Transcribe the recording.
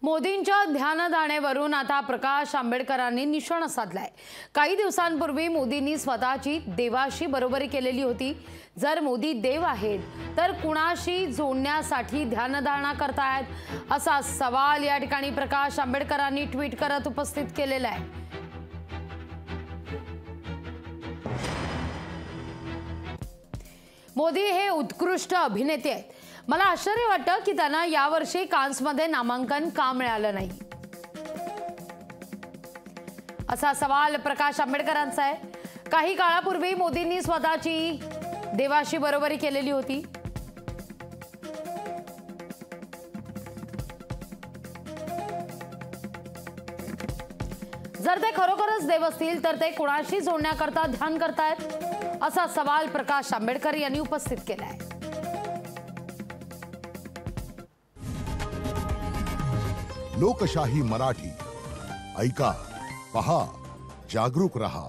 मोदींच्या ध्यानधारणेवरून आता प्रकाश आंबेडकरांनी निशाणा साधलाय। काही दिवसांपूर्वी मोदींनी स्वतःची देवाशी बरोबरी केलेली होती। जर मोदी देव आहेत तर कुणाशी जोडण्यासाठी ध्यानधारणा करतायत असा सवाल या ठिकाणी प्रकाश आंबेडकरांनी ट्विट करत उपस्थित केलेला आहे। मोदी हे उत्कृष्ट अभिनेते आहेत। मला आश्चर्य वाटतं की त्यांना यावर्षी कान्समध्ये नामांकन का मिळालं नाही असा सवाल प्रकाश आंबेडकरांचा आहे। काही काळापूर्वी मोदींनी स्वतःची देवाशी बरोबरी केलेली होती। जर ते खरोखरच देव असतील तर ते कुणाशी जोडण्याकरता ध्यान करतायत असा सवाल प्रकाश आंबेडकर यांनी उपस्थित केला आहे। लोकशाही मराठी ऐका, पहा, जागरूक रहा।